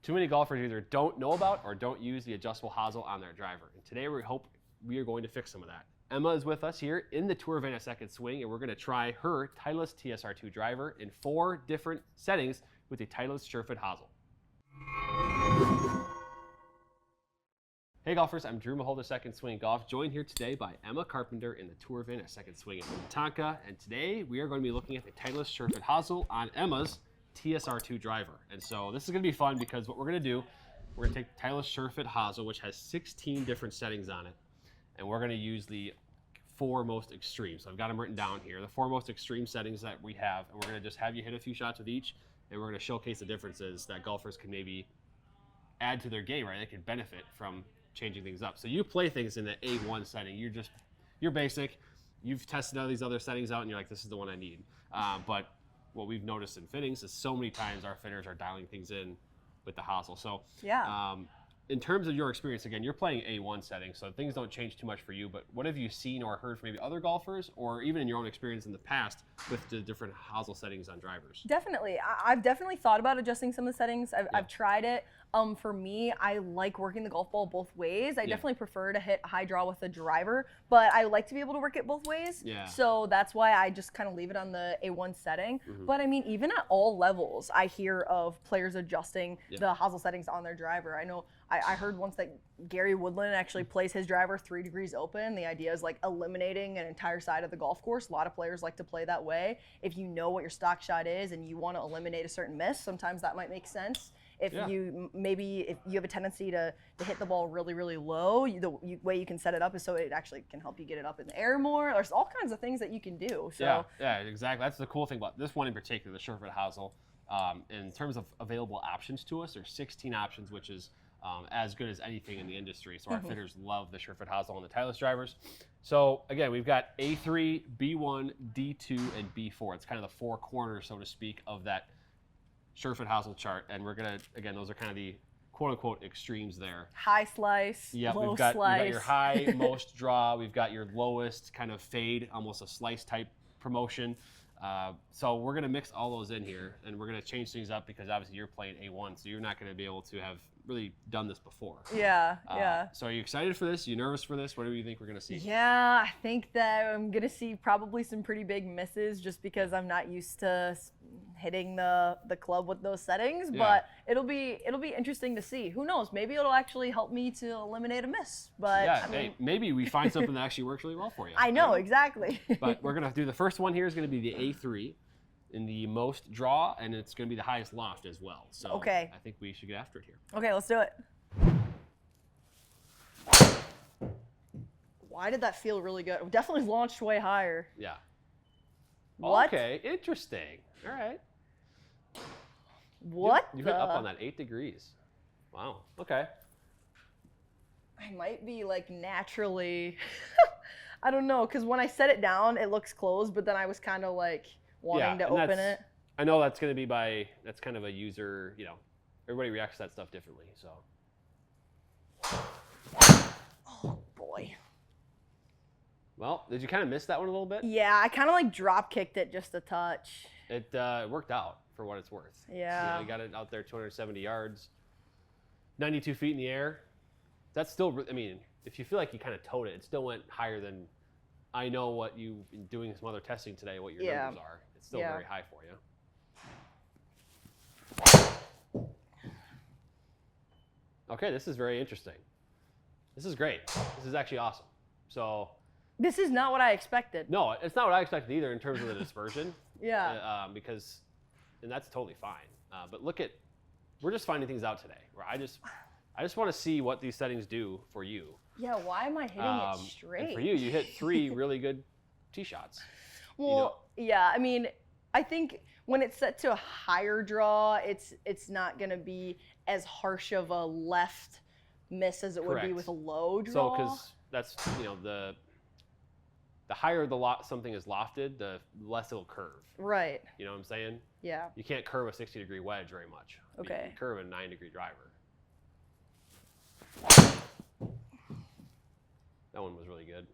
Too many golfers either don't know about or don't use the adjustable hosel on their driver. And today we hope we are going to fix some of that. Emma is with us here in the tour van at Second Swing, and we're going to try her Titleist TSR2 driver in 4 different settings with the Titleist SureFit Hosel. Hey golfers, I'm Drew Mahowald of Second Swing Golf, joined here today by Emma Carpenter in the tour van at Second Swing in Minnetonka. And today we are going to be looking at the Titleist SureFit Hosel on Emma's TSR2 driver. And so this is going to be fun because what we're going to do, we're going to take the Titleist SureFit Hosel, which has 16 different settings on it, and we're going to use the 4 most extreme. So I've got them written down here, the 4 most extreme settings that we have, and we're going to just have you hit a few shots with each, and we're going to showcase the differences that golfers can maybe add to their game, right? They can benefit from changing things up. So you play things in the A1 setting. You're basic. You've tested all these other settings out, and you're like, this is the one I need. But what we've noticed in fittings is so many times our fitters are dialing things in with the hosel. So yeah. In terms of your experience, again, you're playing A1 settings, so things don't change too much for you, but what have you seen or heard from maybe other golfers, or even in your own experience in the past with the different hosel settings on drivers? Definitely. I've definitely thought about adjusting some of the settings. I've tried it. For me, I like working the golf ball both ways. I definitely prefer to hit a high draw with the driver, but I like to be able to work it both ways. Yeah. So that's why I just kind of leave it on the A1 setting. But I mean, even at all levels, I hear of players adjusting the hosel settings on their driver. I know I heard once that Gary Woodland actually plays his driver 3 degrees open. The idea is like eliminating an entire side of the golf course. A lot of players like to play that way. If you know what your stock shot is and you want to eliminate a certain miss, sometimes that might make sense. If you have a tendency to hit the ball really, really low, the way you can set it up is so it actually can help you get it up in the air more. There's all kinds of things that you can do. So yeah, exactly. That's the cool thing about this one in particular, the SureFit Hosel. In terms of available options to us, there's 16 options, which is as good as anything in the industry. So our fitters love the SureFit Hosel and the Titleist drivers. So again, we've got A3, B1, D2, and B4. It's kind of the 4 corners, so to speak, of that SureFit Hosel chart, and we're gonna, again, those are kind of the quote-unquote extremes there. High slice, yeah, low we've got your high most draw, we've got your lowest kind of fade, almost a slice type promotion. So we're gonna mix all those in here, and we're gonna change things up because obviously you're playing A1, so you're not gonna be able to have really done this before. Yeah. So are you excited for this? You nervous for this? What do you think we're gonna see? Yeah, I think that I'm gonna see probably some pretty big misses just because I'm not used to hitting the club with those settings. But it'll be interesting to see. Who knows? Maybe it'll actually help me to eliminate a miss. But yeah, I mean, maybe we find something that actually works really well for you. I know, exactly. But we're gonna do the first one here is gonna be the A3 in the most draw, and it's gonna be the highest loft as well. So I think we should get after it here. Okay, let's do it. Why did that feel really good? It definitely launched way higher. Yeah. What? Okay, interesting. All right. What? You hit up on that 8 degrees. Wow. Okay. I might be like naturally, I don't know, because when I set it down, it looks closed, but then I was kind of like wanting to open it. I know that's going to be that's kind of a user, everybody reacts to that stuff differently, so. Oh, boy. Well, did you kind of miss that one a little bit? Yeah, I kind of like drop kicked it just a touch. It worked out for what it's worth. Yeah. You got it out there 270 yards, 92 feet in the air. That's still, I mean, if you feel like you kind of towed it, it still went higher than, I know what you've been doing some other testing today, what your numbers are. It's still very high for you. Okay, this is very interesting. This is great. This is actually awesome. So. This is not what I expected. No, it's not what I expected either in terms of the dispersion. Because, and that's totally fine. But we're just finding things out today. Where I just want to see what these settings do for you. Yeah, why am I hitting it straight? And for you, you hit 3 really good tee shots. Well, yeah, I mean, I think when it's set to a higher draw, it's not going to be as harsh of a left miss as it would be with a low draw. So, because that's, the higher something is lofted, the less it'll curve. Right. You know what I'm saying? Yeah. You can't curve a 60-degree wedge very much. Okay. You can curve a 9-degree driver. That one was really good.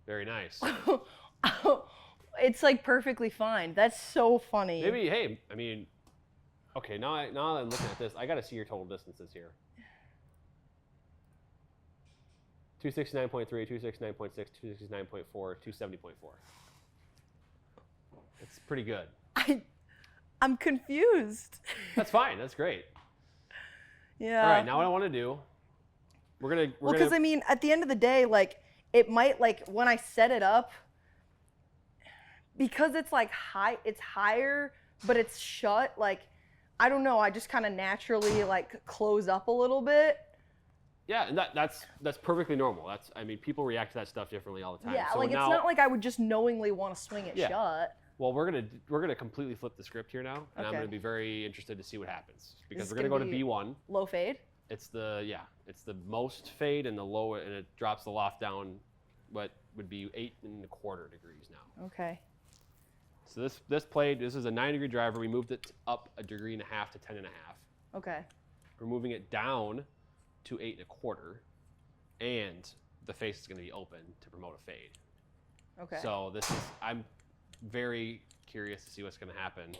Very nice. It's like perfectly fine. That's so funny. Maybe, hey, I mean, Okay, now I'm looking at this, I got to see your total distances here. 269.3, 269.6, 269.4, 270.4. It's pretty good. I'm confused. That's fine. That's great. Yeah. All right, now what I want to do, we're because I mean, at the end of the day, like, it might, like, when I set it up, because it's like it's higher, but it's shut, like, I don't know, I just kind of naturally like close up a little bit. Yeah, and that's perfectly normal. I mean, people react to that stuff differently all the time. Yeah, so like now, it's not like I would just knowingly want to swing it shut. Well, we're gonna completely flip the script here now, and I'm gonna be very interested to see what happens because we're gonna go to B1. Low fade. It's the most fade and the low, and it drops the loft down, what would be 8.25 degrees now. Okay. So this is a 9-degree driver. We moved it up 1.5 degrees to 10.5. Okay. We're moving it down to 8.25, and the face is going to be open to promote a fade. Okay. So I'm very curious to see what's going to happen.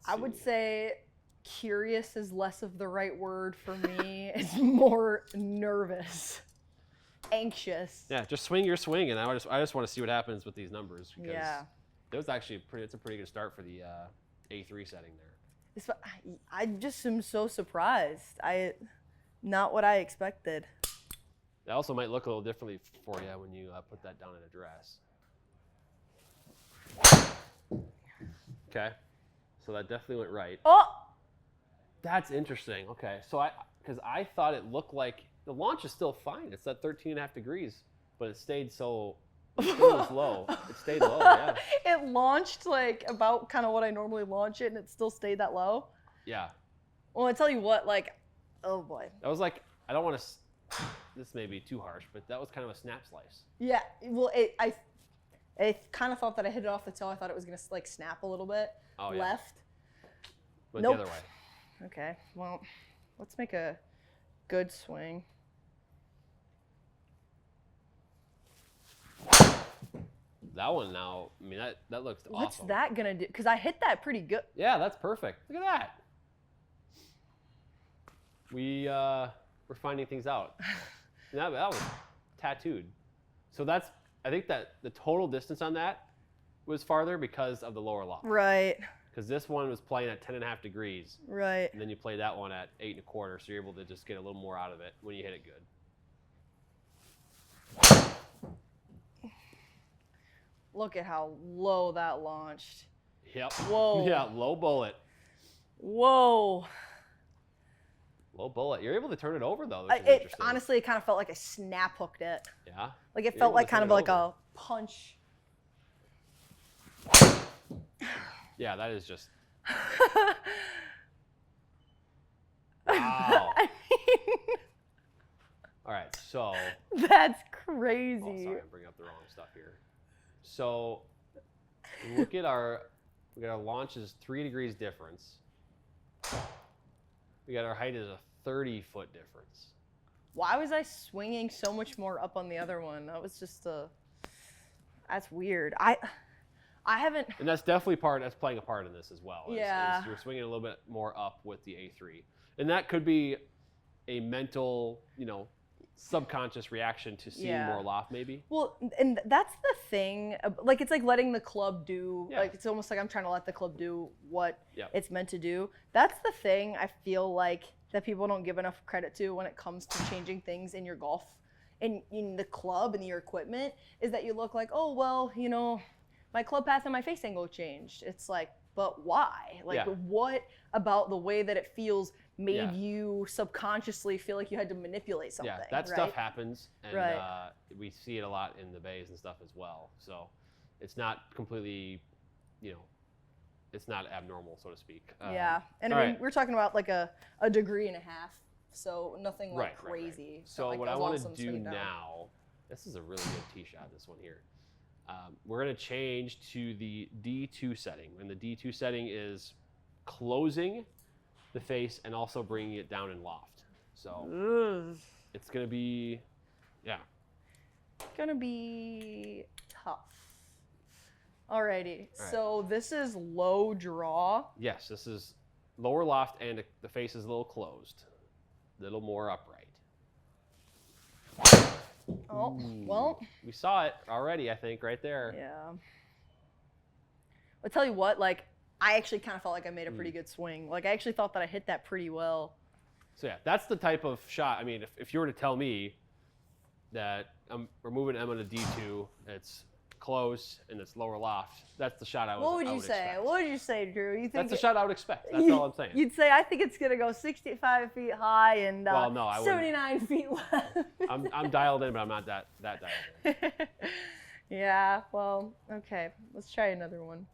I would say curious is less of the right word for me. It's more nervous, anxious. Yeah, just swing your swing, and I just want to see what happens with these numbers because it was actually it's a pretty good start for the A3 setting there. I just am so surprised. Not what I expected. It also might look a little differently for you when you put that down in a dress. Okay, so that definitely went right. Oh! That's interesting. Okay, so because I thought it looked like the launch is still fine. It's at 13.5 degrees, but it stayed so. It was low. It stayed low, yeah. It launched like about kind of what I normally launch it, and it still stayed that low. Yeah. Well, I tell you what, like, oh boy. That was like, I don't want to, this may be too harsh, but that was kind of a snap slice. Yeah, well, I kind of thought that I hit it off the toe. I thought it was going to like snap a little bit left. Went Nope. the other way. Okay, well, let's make a good swing. That one now, I mean, that looks awesome. What's that going to do? Because I hit that pretty good. Yeah, that's perfect. Look at that. We're finding things out. that was tattooed. So I think that the total distance on that was farther because of the lower loft. Right. Because this one was playing at 10.5 degrees. Right. And then you play that one at 8.25, so you're able to just get a little more out of it when you hit it good. Look at how low that launched. Yep. Whoa. Yeah, low bullet. Whoa. Low bullet. You're able to turn it over though. Honestly, it kind of felt like I snap hooked it. Yeah. Like it felt like kind of like a punch. Yeah, that is just. Wow. I mean, all right, so. That's crazy. Oh, sorry, I'm bringing up the wrong stuff here. So, look at our launches 3 degrees difference. We got our height is a 30-foot difference. Why was I swinging so much more up on the other one? That was just that's weird. I haven't. And that's definitely that's playing a part in this as well. Yeah. You're swinging a little bit more up with the A3. And that could be a mental, subconscious reaction to seeing more loft maybe. Well, and that's the thing. Like, it's like letting the club do, like, it's almost like I'm trying to let the club do what it's meant to do. That's the thing I feel like that people don't give enough credit to when it comes to changing things in your golf, in the club and your equipment, is that you look like, oh, well, my club path and my face angle changed. It's like, but why? Like, what about the way that it feels made you subconsciously feel like you had to manipulate something? Yeah, that stuff happens, and we see it a lot in the bays and stuff as well. So it's not completely, it's not abnormal, so to speak. Yeah, and I mean, we're talking about like a 1.5 degrees, so nothing like crazy. Right. So what I want to do now, this is a really good tee shot, this one here. We're going to change to the D2 setting, and the D2 setting is closing the face and also bringing it down in loft. So it's going to be, Gonna be tough. Alrighty, so this is low draw. Yes, this is lower loft and the face is a little closed, a little more upright. Oh, Ooh. well. We saw it already, I think, right there. Yeah. I'll tell you what, like, I actually kind of felt like I made a pretty good swing. Like, I actually thought that I hit that pretty well. So yeah, that's the type of shot. I mean, if you were to tell me that we're moving Emma to D2, it's close and it's lower loft, that's the shot I would What would you say? expect. What would you say, Drew? You think That's the shot I would expect. That's all I'm saying. You'd say, I think it's going to go 65 feet high and Well, no, I 79 feet left. I'm dialed in, but I'm not that dialed in. Yeah, well, okay. Let's try another one.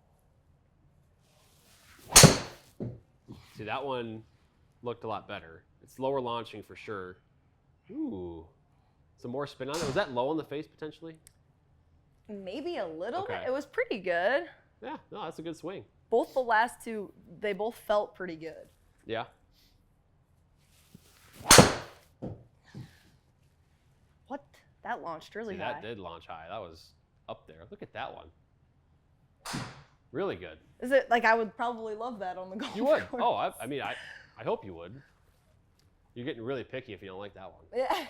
See, that one looked a lot better. It's lower launching for sure. Ooh. Some more spin on it. Was that low on the face potentially? Maybe a little Okay. bit. It was pretty good. Yeah, no, that's a good swing. Both the last two, they both felt pretty good. Yeah. What? That launched really See, high. that did launch high. That was up there. Look at that one. Really good. Is it like I would probably love that on the golf You would. course. Oh, I mean, I hope you would. You're getting really picky if you don't like that one. Yeah.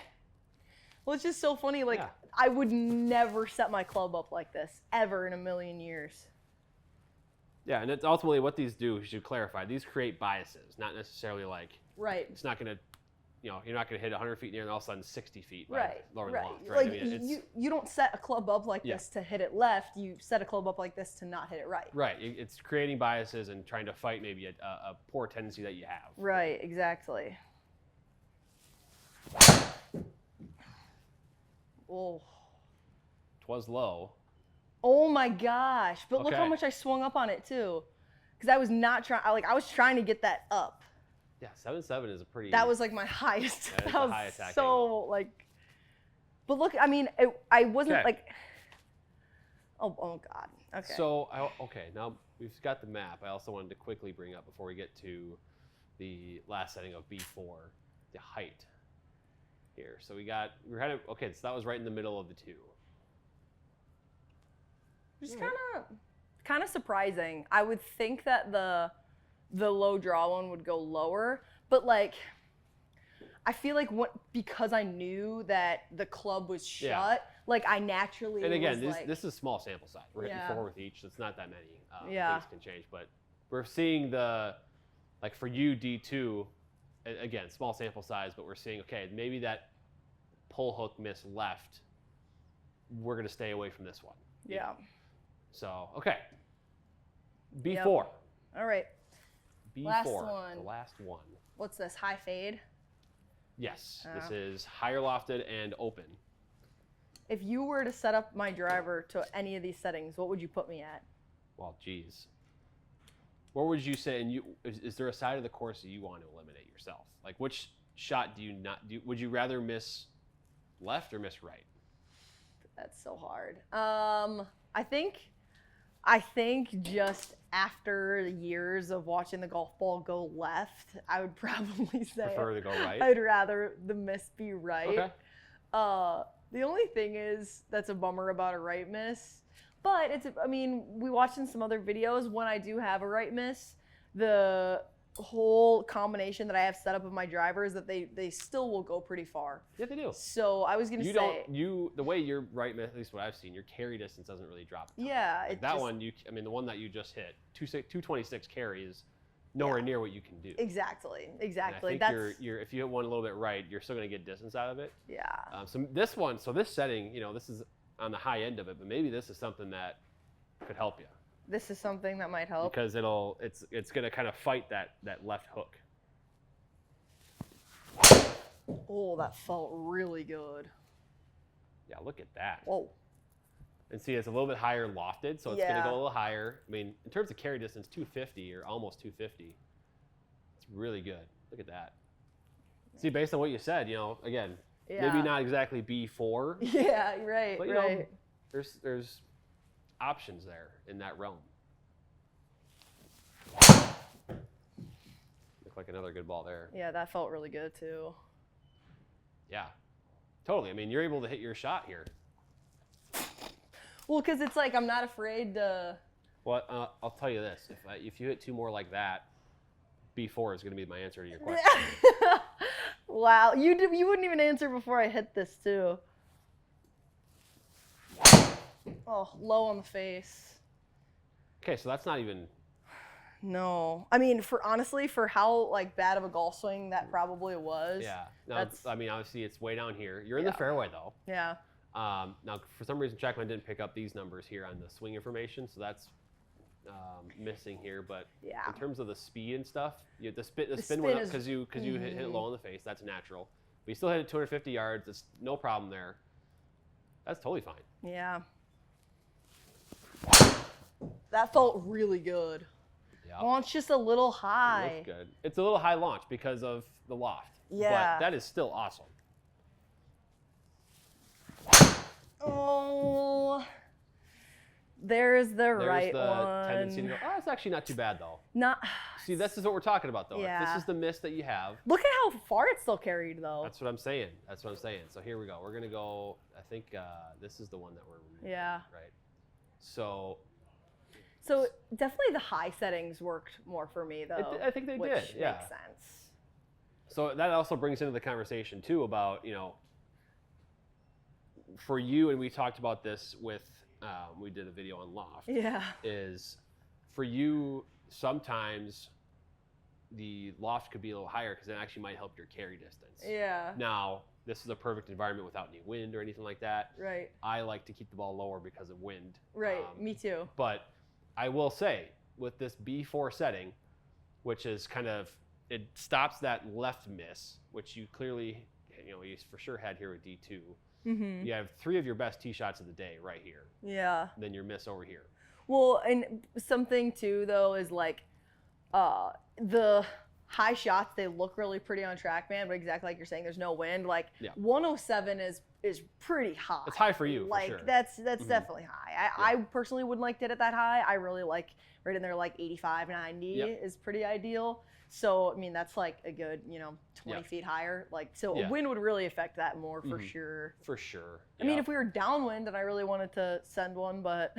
Well, it's just so funny. Like, Yeah. I would never set my club up like this ever in a million years. Yeah, and it's ultimately what these do, you should clarify, these create biases, not necessarily like, Right. it's not going to, you're not going to hit 100 feet in the air and all of a sudden 60 feet by Right. lowering Right. the loft, right? Like I mean, you don't set a club up like Yeah. this to hit it left. You set a club up like this to not hit it right. right. It's creating biases and trying to fight maybe a poor tendency that you have. Right. Exactly. Oh. Twas low. Oh my gosh! But look how Okay. much I swung up on it too, because I was not trying. I was trying to get that up. Yeah, 7-7 is a pretty. That was like my highest. That is That a was high attack so angle. like. But look, I mean, I wasn't Okay. like. Oh God. Okay. So, now we've got the map. I also wanted to quickly bring up before we get to the last setting of B4, the height here. So we're headed, okay, so that was right in the middle of the two. Just kind of surprising. I would think that the low draw one would go lower, but like I feel like because I knew that the club was shut, Yeah. like I naturally And again, was this is small sample size. We're hitting Yeah. 4 with each, so it's not that many. Yeah. Things can change, but we're seeing like for you, D2, again, small sample size, but we're seeing, okay, maybe that pull hook miss left, we're going to stay away from this one. Yeah. So, okay. B4. Yep. All right. B4, Last one. the last one. What's this? High fade? Yes, this is higher lofted and open. If you were to set up my driver to any of these settings, what would you put me at? Well, geez. What would you say? And is there a side of the course that you want to eliminate yourself? Like, which shot do you not do? Would you rather miss left or miss right? That's so hard. I think just after years of watching the golf ball go left, I would probably say Prefer to go right? I'd rather the miss be right. Okay. The only thing is that's a bummer about a right miss, but we watched in some other videos when I do have a right miss, the whole combination that I have set up of my driver is that they still will go pretty far. Yeah, they do. So I was gonna say The way you're right, at least what I've seen, your carry distance doesn't really drop. a ton. yeah, Like that one, the one that you just hit, 226 carry is nowhere near what you can do. Exactly. And I think That's if you hit one a little bit right, you're still going to get distance out of it. yeah. So this setting, this is on the high end of it, but maybe this is something that could help you This is something that might help. because it's going to kind of fight that left hook. Oh, that felt really good. Yeah, look at that. Whoa. And see, it's a little bit higher lofted, so it's going to Yeah. go a little higher. I mean, in terms of carry distance, 250 or almost 250. It's really good. Look at that. See, based on what you said, again, Yeah. maybe not exactly B4, Yeah, right, but right. there's options there in that realm. Look like another good ball there. Yeah, that felt really good too. Yeah, totally. I mean, you're able to hit your shot here. Well, because it's like I'm not afraid to. Well, I'll tell you this: if you hit two more like that, B4 is going to be my answer to your question. Wow, you wouldn't even answer before I hit this too. Oh, low on the face. Okay, so that's not even. No, I mean, honestly, for how like bad of a golf swing that probably was. Yeah. Now, I mean, obviously it's way down here. You're in the fairway though. Yeah. Now, for some reason, Trackman didn't pick up these numbers here on the swing information, so that's missing here. But in terms of the speed and stuff, the spin went up because you hit it low in the face. That's natural. But you still hit it 250 yards. It's no problem there. That's totally fine. Yeah. That felt really good. Yeah. Launch just a little high. It looks good. It's a little high launch because of the loft. Yeah. But that is still awesome. Oh. There's the right one. Tendency to go, oh, it's actually not too bad though. Not. See, this is what we're talking about though. Yeah. If this is the miss that you have. Look at how far it still carried though. That's what I'm saying. That's what I'm saying. So here we go. We're gonna go. I think this is the one that we're. Yeah. Right. So definitely the high settings worked more for me though. I think they did. Yeah. Makes sense. So that also brings into the conversation too about for you, and we talked about this with we did a video on loft. Yeah. Is for you sometimes the loft could be a little higher because it actually might help your carry distance. Yeah. Now this is a perfect environment without any wind or anything like that. Right. I like to keep the ball lower because of wind. Right. Me too. But I will say with this B4 setting, which is kind of, it stops that left miss, which you clearly, you for sure had here with D2. Mm-hmm. You have 3 of your best tee shots of the day right here. Yeah. Then your miss over here. Well, and something too though is like the high shots, they look really pretty on Trackman, but exactly like you're saying, there's no wind. Like 107 is pretty high. It's high for you, like for sure. That's definitely high. I personally wouldn't like to hit it that high. I really like right in there like 85, 90 is pretty ideal. So I mean that's like a good 20 feet higher. Like a wind would really affect that more for sure. For sure. I mean if we were downwind and I really wanted to send one, but.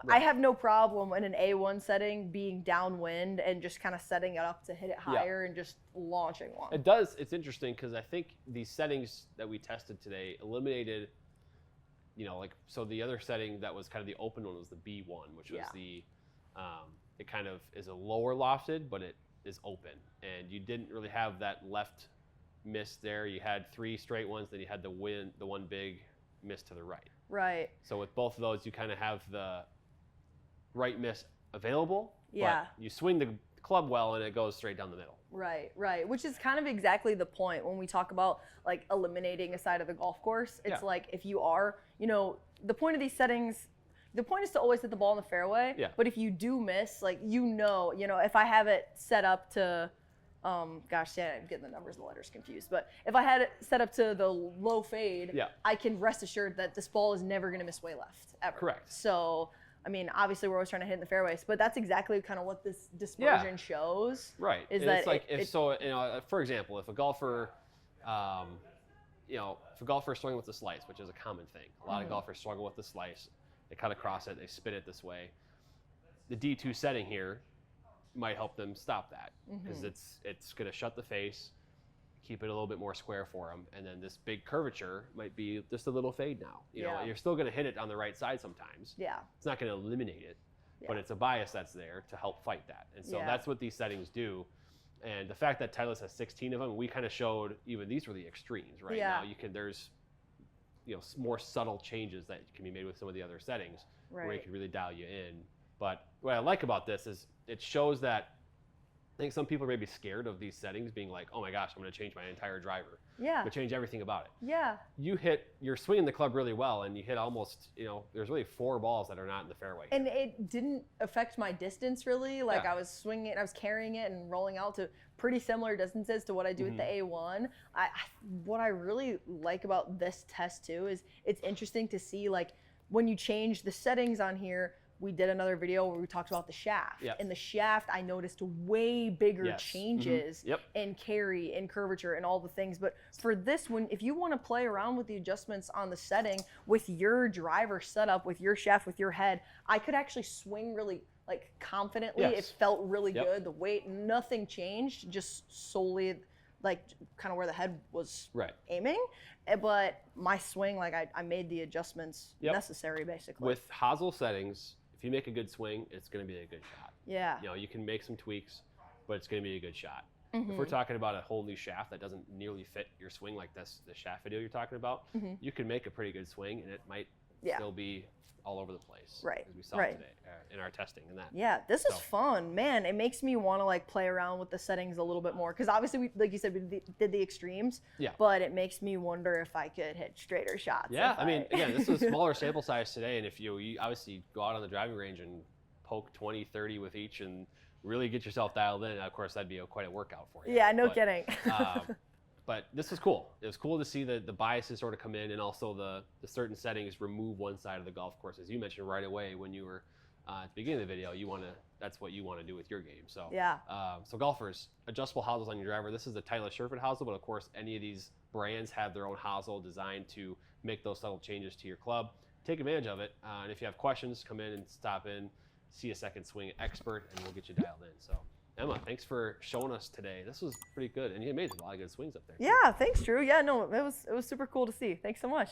I have no problem in an A1 setting being downwind and just kind of setting it up to hit it higher and just launching one. It does. It's interesting because I think these settings that we tested today eliminated, so the other setting that was kind of the open one was the B1, which was the, it kind of is a lower lofted, but it is open. And you didn't really have that left miss there. You had 3 straight ones, then you had the one big miss to the right. Right. So with both of those, you kind of have the right miss available, but you swing the club well and it goes straight down the middle. Right, which is kind of exactly the point when we talk about like eliminating a side of the golf course. It's like if you are, the point of these settings, the point is to always hit the ball in the fairway, but if you do miss, like if I have it set up to I'm getting the numbers and the letters confused, but if I had it set up to the low fade, I can rest assured that this ball is never going to miss way left ever. Correct. So I mean, obviously we're always trying to hit in the fairways, but that's exactly kind of what this dispersion shows. Right. Is and that it's like for example, if a golfer, struggling with the slice, which is a common thing, a lot of golfers struggle with the slice. They cut across it, they spin it this way. The D2 setting here might help them stop that because it's going to shut the face, keep it a little bit more square for them, and then this big curvature might be just a little fade now. You're still going to hit it on the right side sometimes. Yeah. It's not going to eliminate it, but it's a bias that's there to help fight that. And so that's what these settings do. And the fact that Titleist has 16 of them, we kind of showed even these were the extremes. Right now, there's more subtle changes that can be made with some of the other settings where you can really dial you in. But what I like about this is it shows that I think some people are maybe scared of these settings being like, oh my gosh, I'm going to change my entire driver. Yeah. I'm going to change everything about it. Yeah. You're swinging the club really well and you hit almost, there's really 4 balls that are not in the fairway. And it didn't affect my distance really. Like I was swinging it, I was carrying it and rolling out to pretty similar distances to what I do with the A1. What I really like about this test too is it's interesting to see like when you change the settings on here. We did another video where we talked about the shaft. Yep. And the shaft, I noticed way bigger changes in carry, in curvature, and all the things. But for this one, if you want to play around with the adjustments on the setting with your driver setup, with your shaft, with your head, I could actually swing really like confidently. It felt really good. The weight, nothing changed, just solely like kind of where the head was aiming. But my swing, like I made the adjustments necessary basically. With Hosel settings, if you make a good swing, it's going to be a good shot. Yeah. You know, you can make some tweaks, but it's going to be a good shot. If we're talking about a whole new shaft that doesn't nearly fit your swing like the shaft video you're talking about, you can make a pretty good swing and it might still be all over the place. Right. As we saw today in our testing and that. Yeah, this is fun, man. It makes me want to like play around with the settings a little bit more because obviously, we, like you said, we did the extremes. Yeah. But it makes me wonder if I could hit straighter shots. Yeah, I mean, again, this is a smaller sample size today, and if you obviously go out on the driving range and poke 20, 30 with each and really get yourself dialed in, of course, that'd be quite a workout for you. Yeah, no kidding. But this is cool. It was cool to see the biases sort of come in and also the certain settings remove one side of the golf course. As you mentioned right away when you were at the beginning of the video, that's what you want to do with your game. So so golfers, adjustable hosels on your driver. This is the Titleist SureFit hosel, but of course any of these brands have their own hosel designed to make those subtle changes to your club. Take advantage of it. And if you have questions, come in and stop in, see a second swing expert, and we'll get you dialed in. So Emma, thanks for showing us today. This was pretty good, and you made a lot of good swings up there. Yeah, thanks, Drew. Yeah, no, it was super cool to see. Thanks so much.